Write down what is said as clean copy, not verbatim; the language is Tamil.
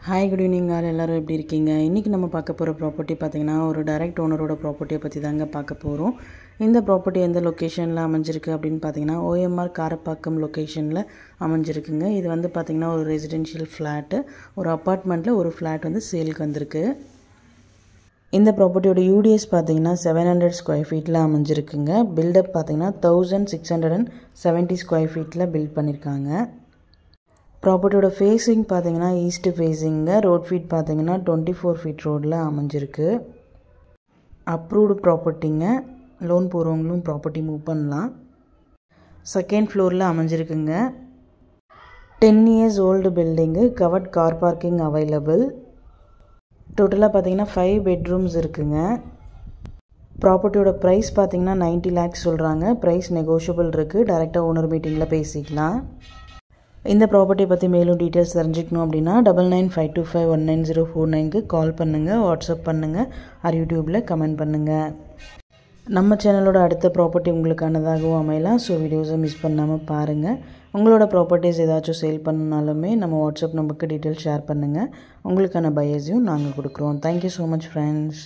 ஹாய் குட் ஈவினிங் ஆல் எல்லோரும் எப்படி இருக்கீங்க? இன்றைக்கி நம்ம பார்க்க போகிற ப்ராப்பர்ட்டி பார்த்திங்கன்னா ஒரு டைரக்ட் ஓனரோட ப்ராப்பர்ட்டியை பற்றி தாங்க பார்க்க போகிறோம். இந்த ப்ராப்பர்ட்டி எந்த லொக்கேஷனில் அமைஞ்சிருக்கு அப்படின்னு பார்த்தீங்கன்னா OMR காரப்பாக்கம் லொக்கேஷனில் அமைஞ்சிருக்குங்க. இது வந்து பார்த்திங்கன்னா ஒரு ரெசிடென்ஷியல் ஃப்ளாட்டு, ஒரு அப்பார்ட்மெண்ட்டில் ஒரு ஃப்ளாட் வந்து சேலுக்கு வந்திருக்கு. இந்த ப்ராப்பர்ட்டியோட யூடிஎஸ் பார்த்திங்கன்னா 700 ஸ்கொயர் ஃபீட்டில் அமைஞ்சிருக்குங்க. பில்டப் பார்த்திங்கன்னா 1670 ஸ்கொயர் ஃபீட்டில் பில்ட் பண்ணியிருக்காங்க. ப்ராப்பர்ட்டியோட ஃபேஸிங் பார்த்தீங்கன்னா ஈஸ்ட் ஃபேஸிங்க. ரோட் ஃபீட் பார்த்தீங்கன்னா 24 ஃபீட் ரோடில் அமைஞ்சிருக்கு. அப்ரூவ்டு ப்ராப்பர்ட்டிங்க. லோன் போகிறவங்களும் ப்ராப்பர்ட்டி மூவ் பண்ணலாம். செகண்ட் ஃப்ளோரில் அமைஞ்சிருக்குங்க. 10 years old building. Covert car parking available. டோட்டலாக பார்த்தீங்கன்னா 5 பெட்ரூம்ஸ் இருக்குங்க. ப்ராப்பர்ட்டியோட ப்ரைஸ் பார்த்தீங்கன்னா 90 lakhs சொல்கிறாங்க. ப்ரைஸ் நெகோஷியபிள் இருக்குது. டைரெக்டாக ஓனர் மீட்டிங்கில் பேசிக்கலாம். இந்த ப்ராப்பர்ட்டியை பற்றி மேலும் டீட்டெயில்ஸ் தெரிஞ்சுக்கணும் அப்படின்னா 9952519049க்கு கால் பண்ணுங்கள், வாட்ஸ்அப் பண்ணுங்கள், ஆர் யூடியூப்பில் கமெண்ட் பண்ணுங்கள். நம்ம சேனலோட அடுத்த ப்ராப்பர்ட்டி உங்களுக்கானதாகவும் அமையலாம். ஸோ வீடியோஸை மிஸ் பண்ணாமல் பாருங்கள். உங்களோட ப்ராப்பர்ட்டிஸ் ஏதாச்சும் சேல் பண்ணனாலுமே நம்ம வாட்ஸ்அப் நம்பருக்கு டீட்டெயில்ஸ் ஷேர் பண்ணுங்கள். உங்களுக்கான பையர்ஸையும் நாங்கள் கொடுக்குறோம். Thank you so much friends.